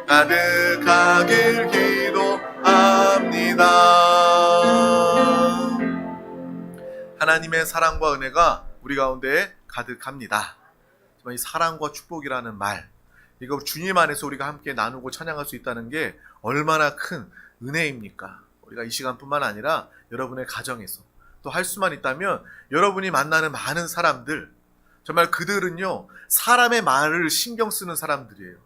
가득하길 기도합니다. 하나님의 사랑과 은혜가 우리 가운데 가득합니다. 이 사랑과 축복이라는 말, 이거 주님 안에서 우리가 함께 나누고 찬양할 수 있다는 게 얼마나 큰 은혜입니까? 우리가 이 시간뿐만 아니라 여러분의 가정에서 또 할 수만 있다면 여러분이 만나는 많은 사람들, 정말 그들은요 사람의 말을 신경 쓰는 사람들이에요.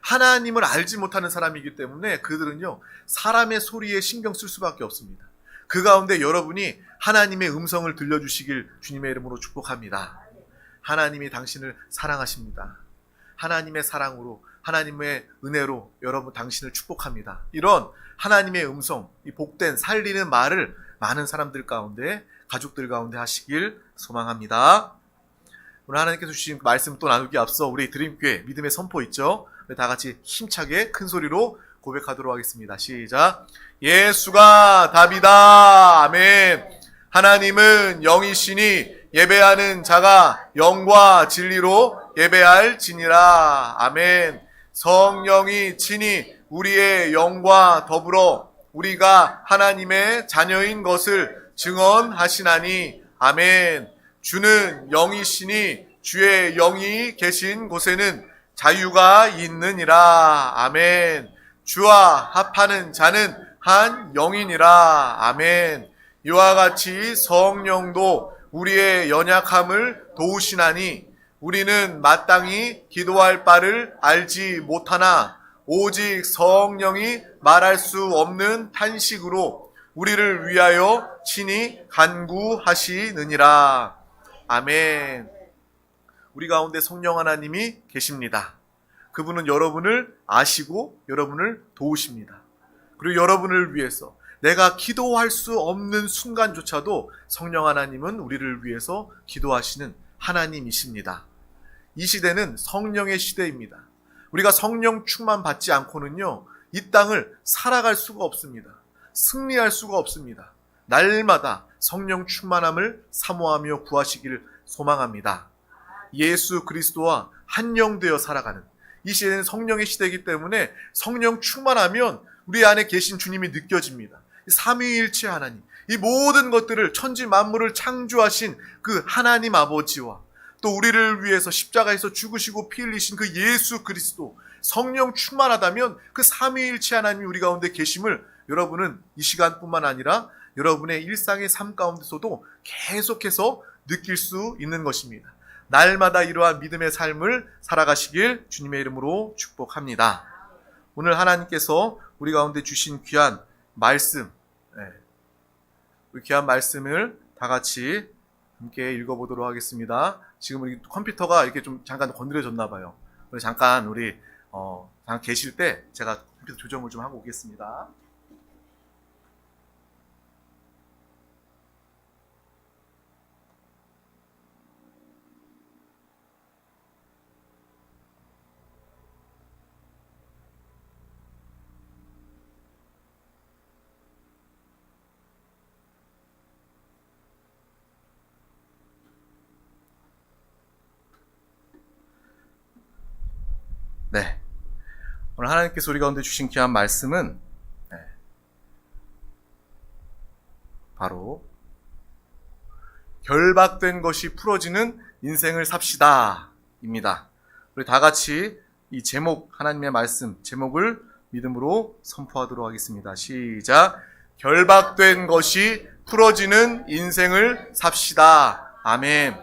하나님을 알지 못하는 사람이기 때문에 그들은요 사람의 소리에 신경 쓸 수밖에 없습니다. 그 가운데 여러분이 하나님의 음성을 들려주시길 주님의 이름으로 축복합니다. 하나님이 당신을 사랑하십니다. 하나님의 사랑으로, 하나님의 은혜로 여러분 당신을 축복합니다. 이런 하나님의 음성, 이 복된 살리는 말을 많은 사람들 가운데, 가족들 가운데 하시길 소망합니다. 오늘 하나님께서 주신 말씀 또 나누기 앞서 우리 드림교회 믿음의 선포 있죠? 다 같이 힘차게 큰 소리로 고백하도록 하겠습니다. 시작. 예수가 답이다. 아멘. 하나님은 영이시니 예배하는 자가 영과 진리로 예배할지니라. 아멘. 성령이 친히 우리의 영과 더불어 우리가 하나님의 자녀인 것을 증언하시나니. 아멘. 주는 영이시니 주의 영이 계신 곳에는 자유가 있느니라. 아멘. 주와 합하는 자는 한 영이니라. 아멘. 이와 같이 성령도 우리의 연약함을 도우시나니 우리는 마땅히 기도할 바를 알지 못하나 오직 성령이 말할 수 없는 탄식으로 우리를 위하여 친히 간구하시느니라. 아멘. 우리 가운데 성령 하나님이 계십니다. 그분은 여러분을 아시고 여러분을 도우십니다. 그리고 여러분을 위해서 내가 기도할 수 없는 순간조차도 성령 하나님은 우리를 위해서 기도하시는 하나님이십니다. 이 시대는 성령의 시대입니다. 우리가 성령 충만 받지 않고는요, 이 땅을 살아갈 수가 없습니다. 승리할 수가 없습니다. 날마다 성령 충만함을 사모하며 구하시기를 소망합니다. 예수 그리스도와 한영되어 살아가는 이 시대는 성령의 시대이기 때문에 성령 충만하면 우리 안에 계신 주님이 느껴집니다. 삼위일체 하나님, 이 모든 것들을 천지 만물을 창조하신 그 하나님 아버지와 또 우리를 위해서 십자가에서 죽으시고 피 흘리신 그 예수 그리스도, 성령 충만하다면 그 삼위일체 하나님이 우리 가운데 계심을 여러분은 이 시간뿐만 아니라 여러분의 일상의 삶 가운데서도 계속해서 느낄 수 있는 것입니다. 날마다 이러한 믿음의 삶을 살아가시길 주님의 이름으로 축복합니다. 오늘 하나님께서 우리 가운데 주신 귀한 말씀, 우리 귀한 말씀을 다 같이 함께 읽어보도록 하겠습니다. 지금 우리 컴퓨터가 이렇게 좀 잠깐 건드려졌나 봐요. 잠깐 우리 잠깐 계실 때 제가 컴퓨터 조정을 좀 하고 오겠습니다. 네, 오늘 하나님께서 우리 가운데 주신 귀한 말씀은 바로 결박된 것이 풀어지는 인생을 삽시다 입니다. 우리 다 같이 이 제목, 하나님의 말씀 제목을 믿음으로 선포하도록 하겠습니다. 시작. 결박된 것이 풀어지는 인생을 삽시다. 아멘.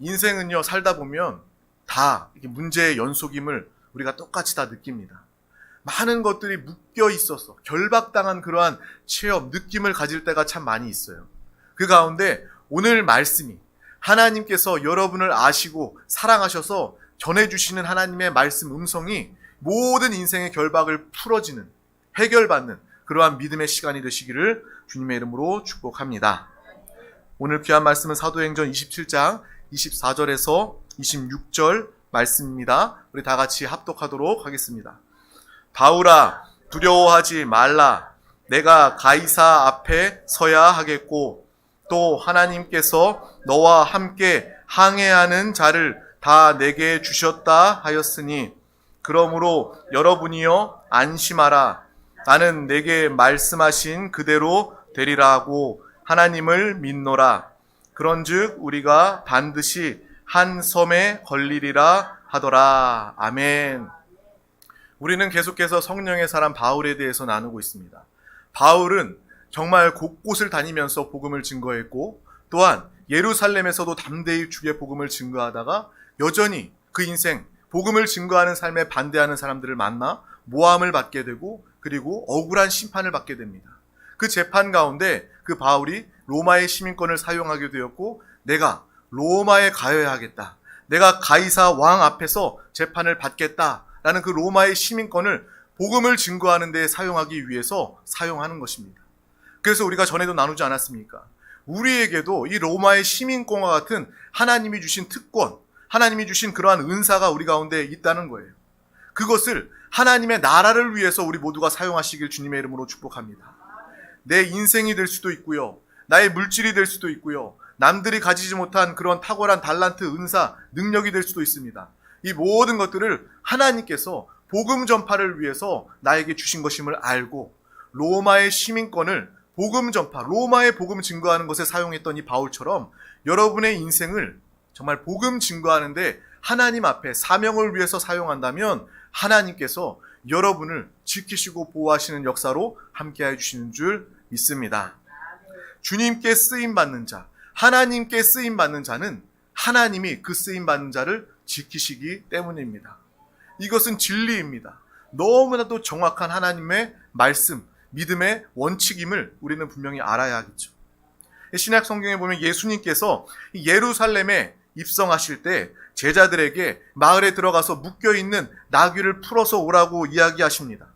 인생은요, 살다 보면 다 이게 문제의 연속임을 우리가 똑같이 다 느낍니다. 많은 것들이 묶여 있어서 결박당한 그러한 체험, 느낌을 가질 때가 참 많이 있어요. 그 가운데 오늘 말씀이 하나님께서 여러분을 아시고 사랑하셔서 전해주시는 하나님의 말씀 음성이 모든 인생의 결박을 풀어지는, 해결받는 그러한 믿음의 시간이 되시기를 주님의 이름으로 축복합니다. 오늘 귀한 말씀은 사도행전 27장 24절에서 26절 말씀입니다. 우리 다 같이 합독하도록 하겠습니다. 바울아, 두려워하지 말라. 내가 가이사 앞에 서야 하겠고 또 하나님께서 너와 함께 항해하는 자를 다 내게 주셨다 하였으니 그러므로 여러분이여 안심하라. 나는 내게 말씀하신 그대로 되리라 하고 하나님을 믿노라. 그런즉 우리가 반드시 한 섬에 걸리리라 하더라. 아멘. 우리는 계속해서 성령의 사람 바울에 대해서 나누고 있습니다. 바울은 정말 곳곳을 다니면서 복음을 증거했고, 또한 예루살렘에서도 담대히 주의 복음을 증거하다가 여전히 그 인생 복음을 증거하는 삶에 반대하는 사람들을 만나 모함을 받게 되고, 그리고 억울한 심판을 받게 됩니다. 그 재판 가운데 그 바울이 로마의 시민권을 사용하게 되었고, 내가 로마에 가야 하겠다, 내가 가이사 왕 앞에서 재판을 받겠다라는 그 로마의 시민권을 복음을 증거하는 데 사용하기 위해서 사용하는 것입니다. 그래서 우리가 전에도 나누지 않았습니까? 우리에게도 이 로마의 시민권과 같은 하나님이 주신 특권, 하나님이 주신 그러한 은사가 우리 가운데 있다는 거예요. 그것을 하나님의 나라를 위해서 우리 모두가 사용하시길 주님의 이름으로 축복합니다. 내 인생이 될 수도 있고요, 나의 물질이 될 수도 있고요, 남들이 가지지 못한 그런 탁월한 달란트, 은사, 능력이 될 수도 있습니다. 이 모든 것들을 하나님께서 복음 전파를 위해서 나에게 주신 것임을 알고 로마의 시민권을 복음 전파, 로마의 복음 증거하는 것에 사용했던 이 바울처럼 여러분의 인생을 정말 복음 증거하는데 하나님 앞에 사명을 위해서 사용한다면 하나님께서 여러분을 지키시고 보호하시는 역사로 함께해 주시는 줄 믿습니다. 주님께 쓰임받는 자, 하나님께 쓰임받는 자는 하나님이 그 쓰임받는 자를 지키시기 때문입니다. 이것은 진리입니다. 너무나도 정확한 하나님의 말씀, 믿음의 원칙임을 우리는 분명히 알아야 하겠죠. 신약 성경에 보면 예수님께서 예루살렘에 입성하실 때 제자들에게 마을에 들어가서 묶여있는 나귀를 풀어서 오라고 이야기하십니다.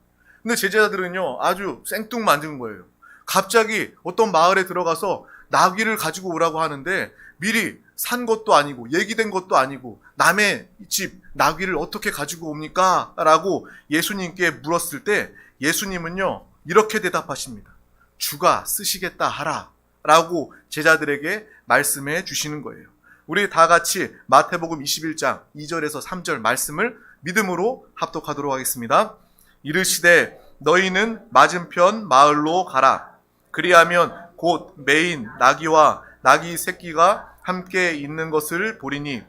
근데 제자들은요, 아주 생뚱맞은 거예요. 갑자기 어떤 마을에 들어가서 나귀를 가지고 오라고 하는데 미리 산 것도 아니고 얘기된 것도 아니고 남의 집 나귀를 어떻게 가지고 옵니까? 라고 예수님께 물었을 때 예수님은요, 이렇게 대답하십니다. 주가 쓰시겠다 하라 라고 제자들에게 말씀해 주시는 거예요. 우리 다 같이 마태복음 21장 2절에서 3절 말씀을 믿음으로 합독하도록 하겠습니다. 이르시되 너희는 맞은편 마을로 가라. 그리하면 곧 매인 나귀와 나귀 새끼가 함께 있는 것을 보리니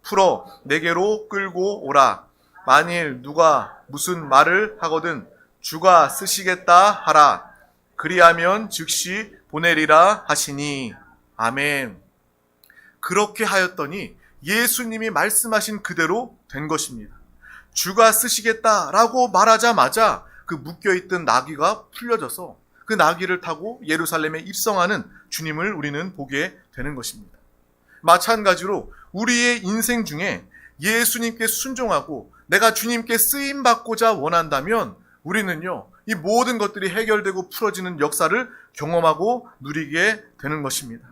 풀어 내게로 끌고 오라. 만일 누가 무슨 말을 하거든 주가 쓰시겠다 하라. 그리하면 즉시 보내리라 하시니. 아멘. 그렇게 하였더니 예수님이 말씀하신 그대로 된 것입니다. 주가 쓰시겠다라고 말하자마자 그 묶여있던 나귀가 풀려져서 그 나귀를 타고 예루살렘에 입성하는 주님을 우리는 보게 되는 것입니다. 마찬가지로 우리의 인생 중에 예수님께 순종하고 내가 주님께 쓰임받고자 원한다면 우리는요, 이 모든 것들이 해결되고 풀어지는 역사를 경험하고 누리게 되는 것입니다.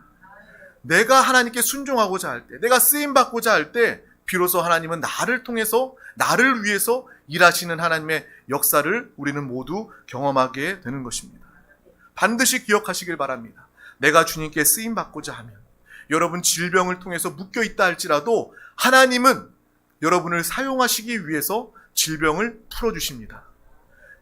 내가 하나님께 순종하고자 할 때, 내가 쓰임받고자 할 때 비로소 하나님은 나를 통해서, 나를 위해서 일하시는 하나님의 역사를 우리는 모두 경험하게 되는 것입니다. 반드시 기억하시길 바랍니다. 내가 주님께 쓰임받고자 하면 여러분 질병을 통해서 묶여있다 할지라도 하나님은 여러분을 사용하시기 위해서 질병을 풀어주십니다.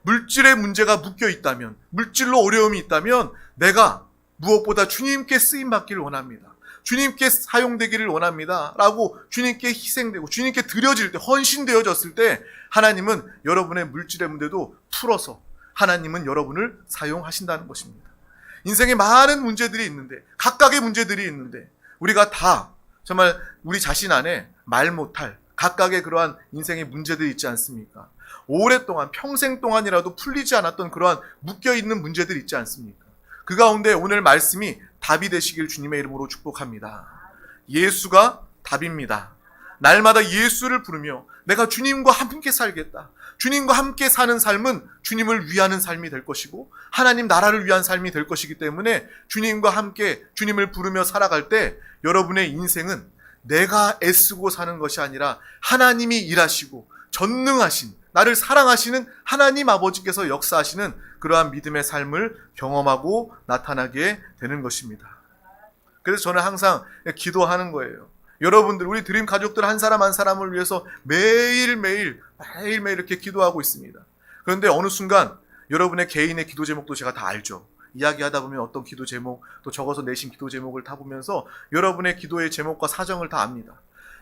물질의 문제가 묶여있다면, 물질로 어려움이 있다면 내가 무엇보다 주님께 쓰임받기를 원합니다. 주님께 사용되기를 원합니다. 라고 주님께 희생되고 주님께 드려질 때, 헌신되어졌을 때 하나님은 여러분의 물질의 문제도 풀어서 하나님은 여러분을 사용하신다는 것입니다. 인생에 많은 문제들이 있는데, 각각의 문제들이 있는데 우리가 다 정말 우리 자신 안에 말 못할 각각의 그러한 인생의 문제들이 있지 않습니까? 오랫동안 평생 동안이라도 풀리지 않았던 그러한 묶여있는 문제들이 있지 않습니까? 그 가운데 오늘 말씀이 답이 되시길 주님의 이름으로 축복합니다. 예수가 답입니다. 날마다 예수를 부르며 내가 주님과 함께 살겠다. 주님과 함께 사는 삶은 주님을 위하는 삶이 될 것이고 하나님 나라를 위한 삶이 될 것이기 때문에 주님과 함께 주님을 부르며 살아갈 때 여러분의 인생은 내가 애쓰고 사는 것이 아니라 하나님이 일하시고 전능하신, 나를 사랑하시는 하나님 아버지께서 역사하시는 그러한 믿음의 삶을 경험하고 나타나게 되는 것입니다. 그래서 저는 항상 기도하는 거예요. 여러분들, 우리 드림 가족들 한 사람 한 사람을 위해서 매일매일 이렇게 기도하고 있습니다. 그런데 어느 순간 여러분의 개인의 기도 제목도 제가 다 알죠. 이야기하다 보면 어떤 기도 제목, 또 적어서 내신 기도 제목을 다 보면서 여러분의 기도의 제목과 사정을 다 압니다.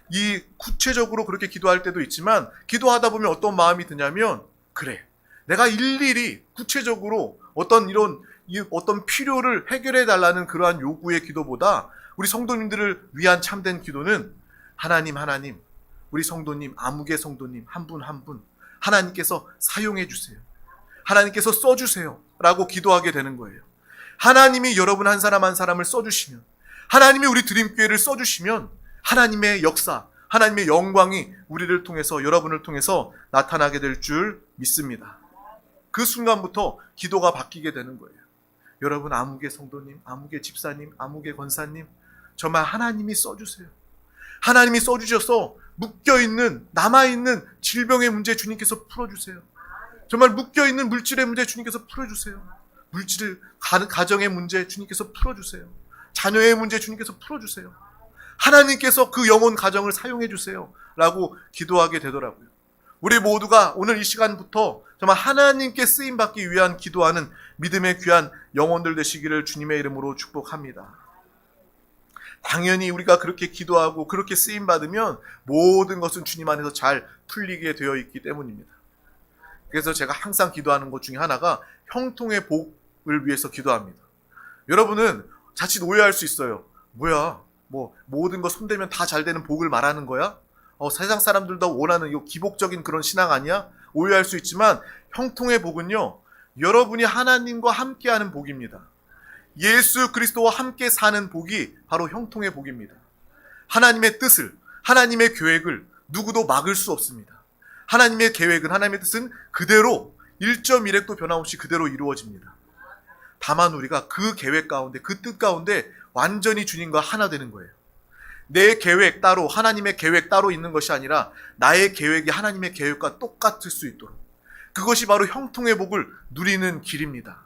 이 구체적으로 그렇게 기도할 때도 있지만, 기도하다 보면 어떤 마음이 드냐면, 그래, 내가 일일이 구체적으로 어떤 필요를 해결해 달라는 그러한 요구의 기도보다 우리 성도님들을 위한 참된 기도는 하나님, 우리 성도님, 아무개 성도님 한 분 한 분 하나님께서 사용해 주세요, 하나님께서 써주세요 라고 기도하게 되는 거예요. 하나님이 여러분 한 사람 한 사람을 써주시면, 하나님이 우리 드림교회를 써주시면 하나님의 역사, 하나님의 영광이 우리를 통해서, 여러분을 통해서 나타나게 될 줄 믿습니다. 그 순간부터 기도가 바뀌게 되는 거예요. 여러분, 아무개 성도님, 아무개 집사님, 아무개 권사님, 정말 하나님이 써주세요. 하나님이 써주셔서 묶여있는, 남아있는 질병의 문제 주님께서 풀어주세요. 정말 묶여있는 물질의 문제 주님께서 풀어주세요. 가정의 문제 주님께서 풀어주세요. 자녀의 문제 주님께서 풀어주세요. 하나님께서 그 영혼 가정을 사용해 주세요 라고 기도하게 되더라고요. 우리 모두가 오늘 이 시간부터 정말 하나님께 쓰임받기 위한 기도하는 믿음의 귀한 영혼들 되시기를 주님의 이름으로 축복합니다. 당연히 우리가 그렇게 기도하고 그렇게 쓰임받으면 모든 것은 주님 안에서 잘 풀리게 되어 있기 때문입니다. 그래서 제가 항상 기도하는 것 중에 하나가 형통의 복을 위해서 기도합니다. 여러분은 자칫 오해할 수 있어요. 뭐야, 모든 거 손대면 다 잘 되는 복을 말하는 거야? 세상 사람들도 원하는 이 기복적인 그런 신앙 아니야? 오해할 수 있지만 형통의 복은요, 여러분이 하나님과 함께하는 복입니다. 예수 그리스도와 함께 사는 복이 바로 형통의 복입니다. 하나님의 뜻을, 하나님의 계획을 누구도 막을 수 없습니다. 하나님의 계획은, 하나님의 뜻은 그대로 1.1획도 변함없이 그대로 이루어집니다. 다만 우리가 그 계획 가운데, 그 뜻 가운데 완전히 주님과 하나 되는 거예요. 내 계획 따로, 하나님의 계획 따로 있는 것이 아니라 나의 계획이 하나님의 계획과 똑같을 수 있도록, 그것이 바로 형통의 복을 누리는 길입니다.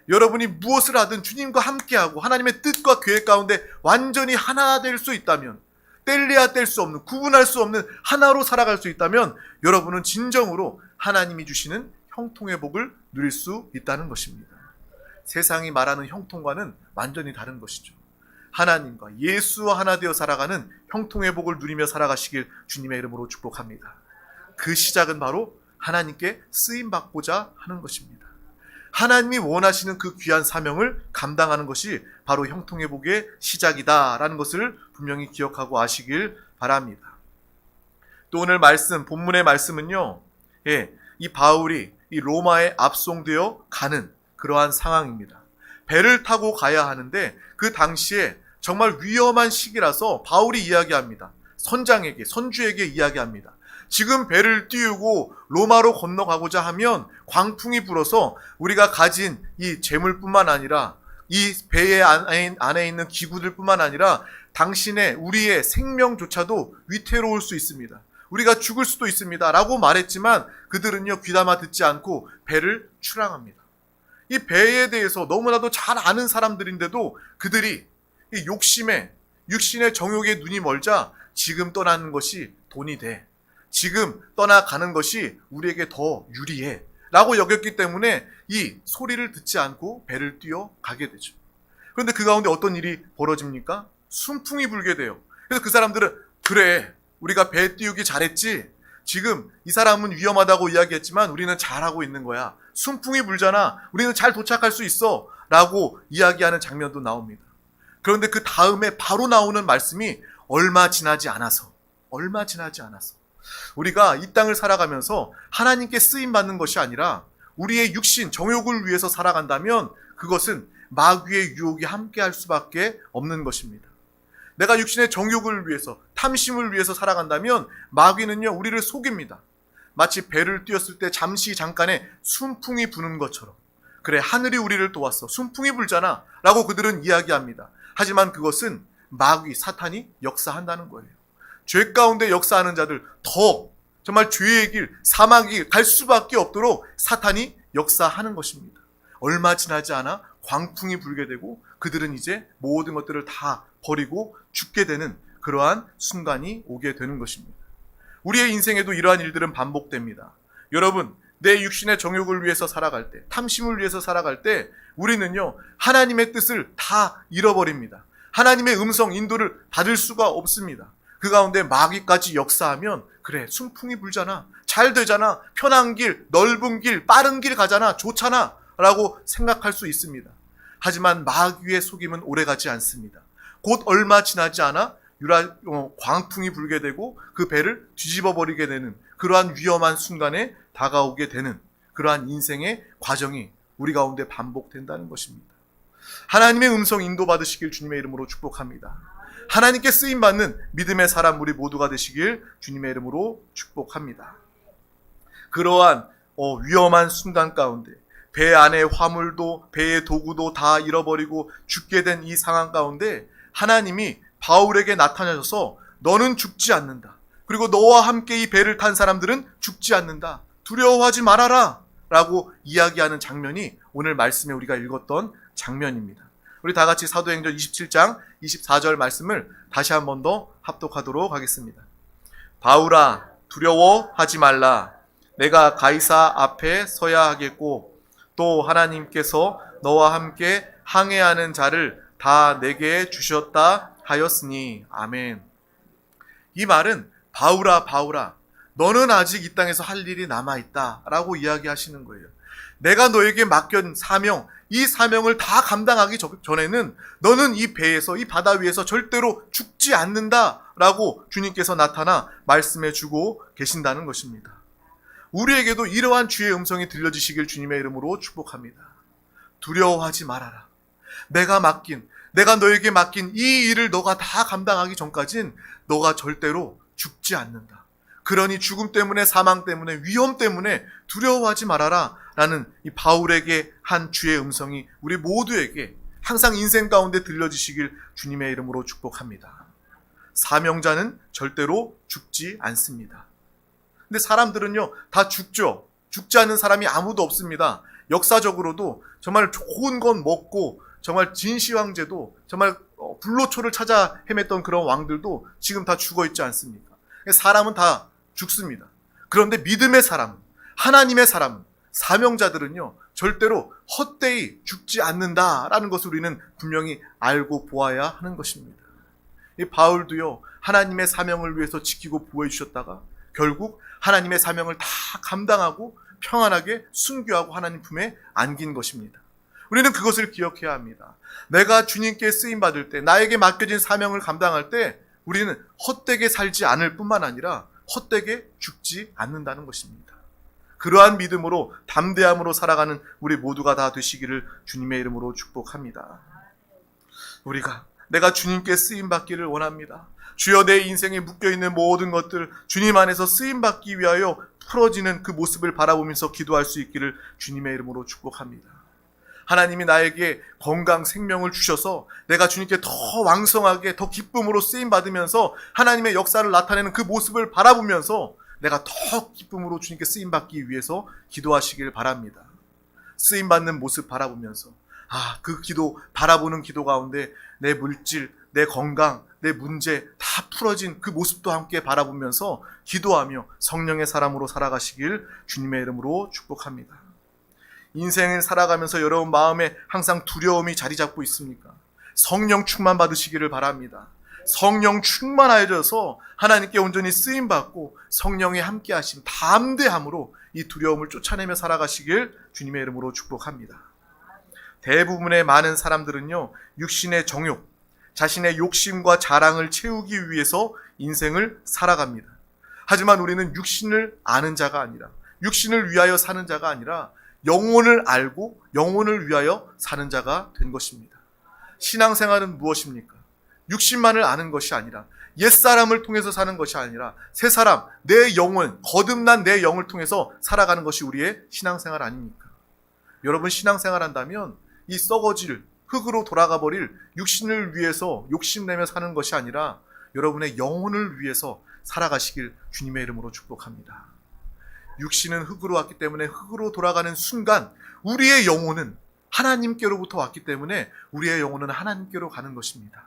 여러분이 무엇을 하든 주님과 함께하고 하나님의 뜻과 계획 가운데 완전히 하나 될 수 있다면, 뗄래야 뗄 수 없는, 구분할 수 없는 하나로 살아갈 수 있다면 여러분은 진정으로 하나님이 주시는 형통의 복을 누릴 수 있다는 것입니다. 세상이 말하는 형통과는 완전히 다른 것이죠. 하나님과 예수와 하나 되어 살아가는 형통의 복을 누리며 살아가시길 주님의 이름으로 축복합니다. 그 시작은 바로 하나님께 쓰임받고자 하는 것입니다. 하나님이 원하시는 그 귀한 사명을 감당하는 것이 바로 형통의 복의 시작이다라는 것을 분명히 기억하고 아시길 바랍니다. 또 오늘 본문의 말씀은요, 이 바울이 이 로마에 압송되어 가는 그러한 상황입니다. 배를 타고 가야 하는데 그 당시에 정말 위험한 시기라서 바울이 이야기합니다. 선주에게 이야기합니다. 지금 배를 띄우고 로마로 건너가고자 하면 광풍이 불어서 우리가 가진 이 재물뿐만 아니라 이 배의 안에 있는 기구들뿐만 아니라 우리의 생명조차도 위태로울 수 있습니다. 우리가 죽을 수도 있습니다 라고 말했지만 그들은요, 귀담아 듣지 않고 배를 출항합니다. 이 배에 대해서 너무나도 잘 아는 사람들인데도 그들이 이 육신의 정욕에 눈이 멀자 지금 떠나는 것이 돈이 돼, 지금 떠나가는 것이 우리에게 더 유리해 라고 여겼기 때문에 이 소리를 듣지 않고 배를 뛰어 가게 되죠. 그런데 그 가운데 어떤 일이 벌어집니까? 순풍이 불게 돼요. 그래서 그 사람들은, 그래, 우리가 배 띄우기 잘했지, 지금 이 사람은 위험하다고 이야기했지만 우리는 잘하고 있는 거야, 순풍이 불잖아, 우리는 잘 도착할 수 있어 라고 이야기하는 장면도 나옵니다. 그런데 그 다음에 바로 나오는 말씀이 얼마 지나지 않아서 우리가 이 땅을 살아가면서 하나님께 쓰임받는 것이 아니라 우리의 육신, 정욕을 위해서 살아간다면 그것은 마귀의 유혹이 함께할 수밖에 없는 것입니다. 내가 육신의 정욕을 위해서, 탐심을 위해서 살아간다면 마귀는요, 우리를 속입니다. 마치 배를 띄웠을 때 잠깐의 순풍이 부는 것처럼, 그래, 하늘이 우리를 도왔어, 순풍이 불잖아 라고 그들은 이야기합니다. 하지만 그것은 사탄이 역사한다는 거예요. 죄 가운데 역사하는 자들, 더 정말 죄의 길, 사막의 길 갈 수밖에 없도록 사탄이 역사하는 것입니다. 얼마 지나지 않아 광풍이 불게 되고 그들은 이제 모든 것들을 다 버리고 죽게 되는 그러한 순간이 오게 되는 것입니다. 우리의 인생에도 이러한 일들은 반복됩니다. 여러분, 내 육신의 정욕을 위해서 살아갈 때, 탐심을 위해서 살아갈 때 우리는요, 하나님의 뜻을 다 잃어버립니다. 하나님의 음성, 인도를 받을 수가 없습니다. 그 가운데 마귀까지 역사하면, 그래, 순풍이 불잖아, 잘 되잖아, 편한 길, 넓은 길, 빠른 길 가잖아, 좋잖아 라고 생각할 수 있습니다. 하지만 마귀의 속임은 오래가지 않습니다. 곧 얼마 지나지 않아 광풍이 불게 되고 그 배를 뒤집어 버리게 되는 그러한 위험한 순간에 다가오게 되는 그러한 인생의 과정이 우리 가운데 반복된다는 것입니다. 하나님의 음성 인도받으시길 주님의 이름으로 축복합니다. 하나님께 쓰임받는 믿음의 사람 우리 모두가 되시길 주님의 이름으로 축복합니다. 그러한 위험한 순간 가운데 배 안의 화물도 배의 도구도 다 잃어버리고 죽게 된 이 상황 가운데 하나님이 바울에게 나타나셔서 너는 죽지 않는다. 그리고 너와 함께 이 배를 탄 사람들은 죽지 않는다. 두려워하지 말아라 라고 이야기하는 장면이 오늘 말씀에 우리가 읽었던 장면입니다. 우리 다 같이 사도행전 27장 24절 말씀을 다시 한 번 더 합독하도록 하겠습니다. 바울아, 두려워하지 말라. 내가 가이사 앞에 서야 하겠고 또 하나님께서 너와 함께 항해하는 자를 다 내게 주셨다 하였으니. 아멘. 이 말은 바울아, 바울아, 너는 아직 이 땅에서 할 일이 남아있다 라고 이야기하시는 거예요. 내가 너에게 맡긴 사명, 이 사명을 다 감당하기 전에는 너는 이 배에서, 이 바다 위에서 절대로 죽지 않는다 라고 주님께서 나타나 말씀해 주고 계신다는 것입니다. 우리에게도 이러한 주의 음성이 들려지시길 주님의 이름으로 축복합니다. 두려워하지 말아라. 내가 너에게 맡긴 이 일을 너가 다 감당하기 전까진 너가 절대로 죽지 않는다. 그러니 죽음 때문에, 사망 때문에, 위험 때문에 두려워하지 말아라 라는 이 바울에게 한 주의 음성이 우리 모두에게 항상 인생 가운데 들려지시길 주님의 이름으로 축복합니다. 사명자는 절대로 죽지 않습니다. 근데 사람들은요, 다 죽죠. 죽지 않는 사람이 아무도 없습니다. 역사적으로도 정말 좋은 건 먹고 정말 진시황제도 정말 불로초를 찾아 헤맸던 그런 왕들도 지금 다 죽어 있지 않습니까? 사람은 다 죽습니다. 그런데 믿음의 사람, 하나님의 사람, 사명자들은요, 절대로 헛되이 죽지 않는다라는 것을 우리는 분명히 알고 보아야 하는 것입니다. 이 바울도요, 하나님의 사명을 위해서 지키고 보호해 주셨다가 결국 하나님의 사명을 다 감당하고 평안하게 순교하고 하나님 품에 안긴 것입니다. 우리는 그것을 기억해야 합니다. 내가 주님께 쓰임받을 때, 나에게 맡겨진 사명을 감당할 때 우리는 헛되게 살지 않을 뿐만 아니라 헛되게 죽지 않는다는 것입니다. 그러한 믿음으로 담대함으로 살아가는 우리 모두가 다 되시기를 주님의 이름으로 축복합니다. 내가 주님께 쓰임받기를 원합니다. 주여, 내 인생에 묶여있는 모든 것들 주님 안에서 쓰임받기 위하여 풀어지는 그 모습을 바라보면서 기도할 수 있기를 주님의 이름으로 축복합니다. 하나님이 나에게 건강, 생명을 주셔서 내가 주님께 더 왕성하게, 더 기쁨으로 쓰임받으면서 하나님의 역사를 나타내는 그 모습을 바라보면서 내가 더 기쁨으로 주님께 쓰임받기 위해서 기도하시길 바랍니다. 쓰임받는 모습 바라보면서 그 기도, 바라보는 기도 가운데 내 물질, 내 건강, 내 문제 다 풀어진 그 모습도 함께 바라보면서 기도하며 성령의 사람으로 살아가시길 주님의 이름으로 축복합니다. 인생을 살아가면서 여러분 마음에 항상 두려움이 자리 잡고 있습니까? 성령 충만 받으시기를 바랍니다. 성령 충만하여져서 하나님께 온전히 쓰임받고 성령의 함께하심, 담대함으로 이 두려움을 쫓아내며 살아가시길 주님의 이름으로 축복합니다. 대부분의 많은 사람들은요, 육신의 정욕, 자신의 욕심과 자랑을 채우기 위해서 인생을 살아갑니다. 하지만 우리는 육신을 아는 자가 아니라, 육신을 위하여 사는 자가 아니라 영혼을 알고 영혼을 위하여 사는 자가 된 것입니다. 신앙생활은 무엇입니까? 육신만을 아는 것이 아니라, 옛사람을 통해서 사는 것이 아니라 새 사람, 내 영혼, 거듭난 내 영을 통해서 살아가는 것이 우리의 신앙생활 아닙니까? 여러분, 신앙생활 한다면 이 썩어질, 흙으로 돌아가 버릴 육신을 위해서 욕심내며 사는 것이 아니라 여러분의 영혼을 위해서 살아가시길 주님의 이름으로 축복합니다. 육신은 흙으로 왔기 때문에 흙으로 돌아가는 순간 우리의 영혼은 하나님께로부터 왔기 때문에 우리의 영혼은 하나님께로 가는 것입니다.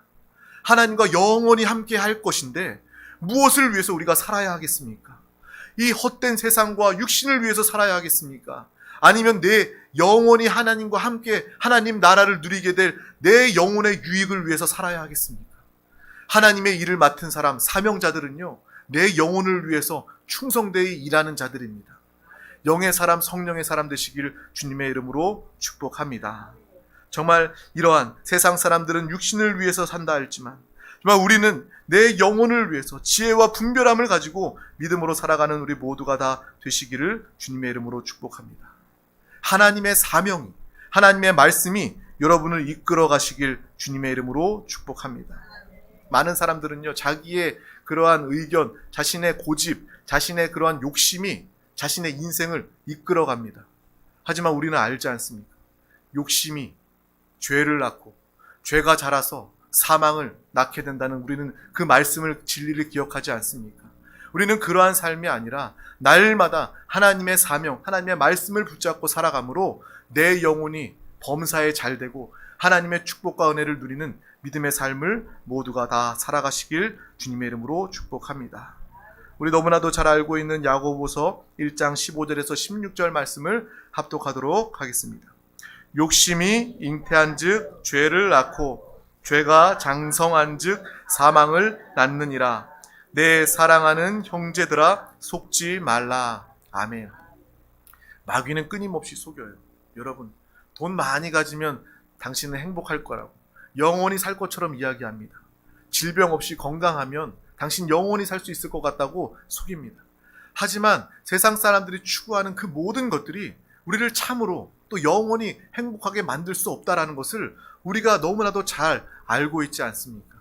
하나님과 영원히 함께 할 것인데 무엇을 위해서 우리가 살아야 하겠습니까? 이 헛된 세상과 육신을 위해서 살아야 하겠습니까? 아니면 내 영원히 하나님과 함께 하나님 나라를 누리게 될 내 영혼의 유익을 위해서 살아야 하겠습니까? 하나님의 일을 맡은 사람, 사명자들은요, 내 영혼을 위해서 충성되이 일하는 자들입니다. 영의 사람, 성령의 사람 되시기를 주님의 이름으로 축복합니다. 정말 이러한 세상 사람들은 육신을 위해서 산다 할지만 정말 우리는 내 영혼을 위해서 지혜와 분별함을 가지고 믿음으로 살아가는 우리 모두가 다 되시기를 주님의 이름으로 축복합니다. 하나님의 사명이, 하나님의 말씀이 여러분을 이끌어 가시길 주님의 이름으로 축복합니다. 많은 사람들은요, 자기의 그러한 의견, 자신의 고집, 자신의 그러한 욕심이 자신의 인생을 이끌어 갑니다. 하지만 우리는 알지 않습니까? 욕심이 죄를 낳고 죄가 자라서 사망을 낳게 된다는, 우리는 그 말씀을, 진리를 기억하지 않습니까? 우리는 그러한 삶이 아니라 날마다 하나님의 사명, 하나님의 말씀을 붙잡고 살아가므로 내 영혼이 범사에 잘 되고 하나님의 축복과 은혜를 누리는 믿음의 삶을 모두가 다 살아가시길 주님의 이름으로 축복합니다. 우리 너무나도 잘 알고 있는 야고보서 1장 15절에서 16절 말씀을 합독하도록 하겠습니다. 욕심이 잉태한 즉 죄를 낳고 죄가 장성한 즉 사망을 낳느니라. 내 사랑하는 형제들아 속지 말라. 아멘. 마귀는 끊임없이 속여요. 여러분, 돈 많이 가지면 당신은 행복할 거라고, 영원히 살 것처럼 이야기합니다. 질병 없이 건강하면 당신 영원히 살 수 있을 것 같다고 속입니다. 하지만 세상 사람들이 추구하는 그 모든 것들이 우리를 참으로 또 영원히 행복하게 만들 수 없다라는 것을 우리가 너무나도 잘 알고 있지 않습니까?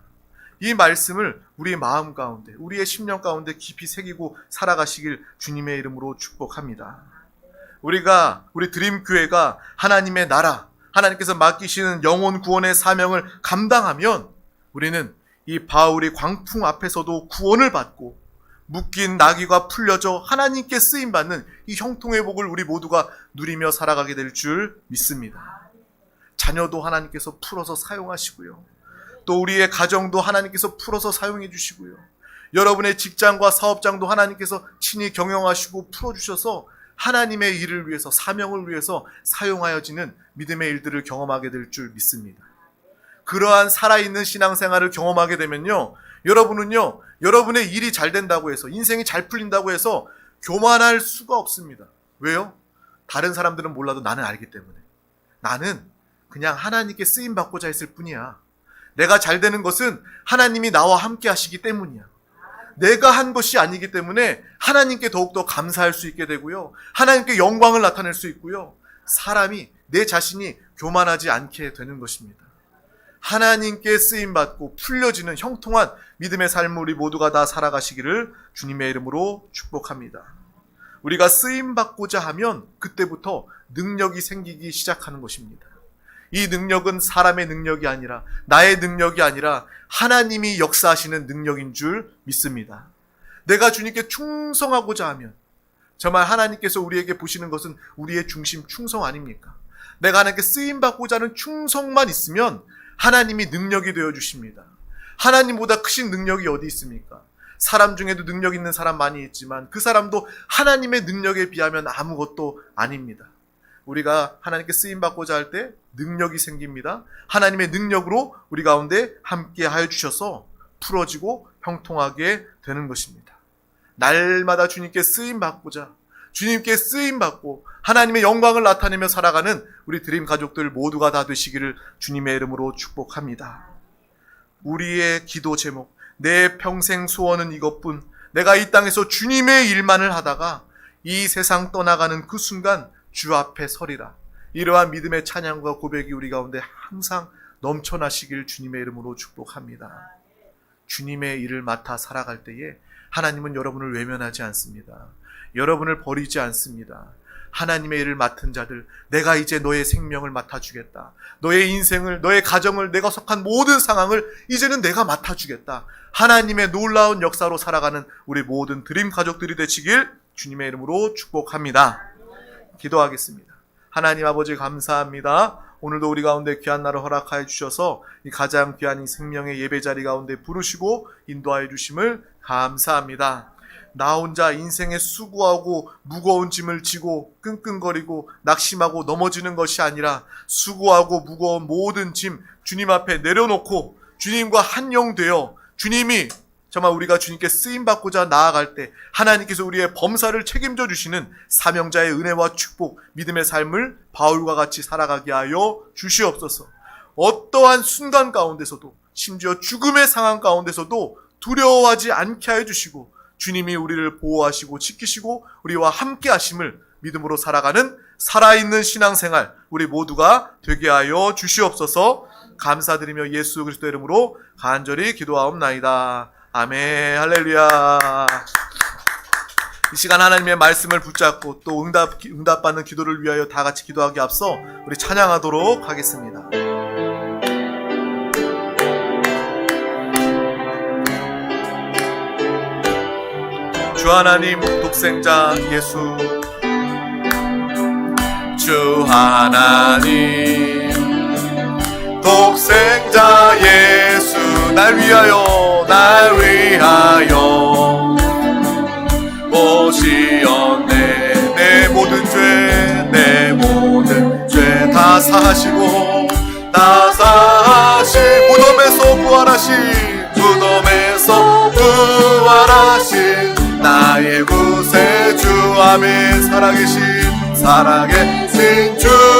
이 말씀을 우리의 마음 가운데, 우리의 심령 가운데 깊이 새기고 살아가시길 주님의 이름으로 축복합니다. 우리 드림교회가 하나님의 나라, 하나님께서 맡기시는 영혼 구원의 사명을 감당하면 우리는 이 바울의 광풍 앞에서도 구원을 받고 묶인 나귀가 풀려져 하나님께 쓰임받는 이 형통의 복을 우리 모두가 누리며 살아가게 될 줄 믿습니다. 자녀도 하나님께서 풀어서 사용하시고요, 또 우리의 가정도 하나님께서 풀어서 사용해 주시고요, 여러분의 직장과 사업장도 하나님께서 친히 경영하시고 풀어주셔서 하나님의 일을 위해서, 사명을 위해서 사용하여지는 믿음의 일들을 경험하게 될 줄 믿습니다. 그러한 살아있는 신앙생활을 경험하게 되면요, 여러분은요, 여러분의 일이 잘 된다고 해서, 인생이 잘 풀린다고 해서 교만할 수가 없습니다. 왜요? 다른 사람들은 몰라도 나는 알기 때문에. 나는 그냥 하나님께 쓰임받고자 했을 뿐이야. 내가 잘 되는 것은 하나님이 나와 함께 하시기 때문이야. 내가 한 것이 아니기 때문에 하나님께 더욱더 감사할 수 있게 되고요, 하나님께 영광을 나타낼 수 있고요, 사람이, 내 자신이 교만하지 않게 되는 것입니다. 하나님께 쓰임받고 풀려지는 형통한 믿음의 삶을 우리 모두가 다 살아가시기를 주님의 이름으로 축복합니다. 우리가 쓰임받고자 하면 그때부터 능력이 생기기 시작하는 것입니다. 이 능력은 사람의 능력이 아니라, 나의 능력이 아니라 하나님이 역사하시는 능력인 줄 믿습니다. 내가 주님께 충성하고자 하면, 정말 하나님께서 우리에게 보시는 것은 우리의 중심 충성 아닙니까? 내가 하나님께 쓰임받고자 하는 충성만 있으면 하나님이 능력이 되어주십니다. 하나님보다 크신 능력이 어디 있습니까? 사람 중에도 능력 있는 사람 많이 있지만 그 사람도 하나님의 능력에 비하면 아무것도 아닙니다. 우리가 하나님께 쓰임받고자 할 때 능력이 생깁니다. 하나님의 능력으로 우리 가운데 함께 하여 주셔서 풀어지고 형통하게 되는 것입니다. 날마다 주님께 쓰임받고자, 주님께 쓰임받고 하나님의 영광을 나타내며 살아가는 우리 드림 가족들 모두가 다 되시기를 주님의 이름으로 축복합니다. 우리의 기도 제목, 내 평생 소원은 이것뿐, 내가 이 땅에서 주님의 일만을 하다가 이 세상 떠나가는 그 순간 주 앞에 서리라. 이러한 믿음의 찬양과 고백이 우리 가운데 항상 넘쳐나시길 주님의 이름으로 축복합니다. 주님의 일을 맡아 살아갈 때에 하나님은 여러분을 외면하지 않습니다. 여러분을 버리지 않습니다. 하나님의 일을 맡은 자들, 내가 이제 너의 생명을 맡아주겠다. 너의 인생을, 너의 가정을, 내가 속한 모든 상황을 이제는 내가 맡아주겠다. 하나님의 놀라운 역사로 살아가는 우리 모든 드림 가족들이 되시길 주님의 이름으로 축복합니다. 기도하겠습니다. 하나님 아버지 감사합니다. 오늘도 우리 가운데 귀한 날을 허락하여 주셔서 이 가장 귀한 이 생명의 예배 자리 가운데 부르시고 인도하여 주심을 감사합니다. 나 혼자 인생에 수고하고 무거운 짐을 지고 끙끙거리고 낙심하고 넘어지는 것이 아니라 수고하고 무거운 모든 짐 주님 앞에 내려놓고 주님과 한영되어 주님이 정말 우리가 주님께 쓰임받고자 나아갈 때 하나님께서 우리의 범사를 책임져 주시는 사명자의 은혜와 축복, 믿음의 삶을 바울과 같이 살아가게 하여 주시옵소서. 어떠한 순간 가운데서도 심지어 죽음의 상황 가운데서도 두려워하지 않게 하여 주시고 주님이 우리를 보호하시고 지키시고 우리와 함께 하심을 믿음으로 살아가는 살아있는 신앙생활 우리 모두가 되게 하여 주시옵소서. 감사드리며 예수 그리스도의 이름으로 간절히 기도하옵나이다. 아멘. 할렐루야. 이 시간 하나님의 말씀을 붙잡고 또 응답받는 기도를 위하여 다 같이 기도하기 앞서 우리 찬양하도록 하겠습니다. 주 하나님 독생자 예수, 주 하나님 독생자 예수, 날 위하여 오시었네. 내 모든 죄 다 사하시고 무덤에서 부활하신 나의 구세주, 아멘. 살아계신 주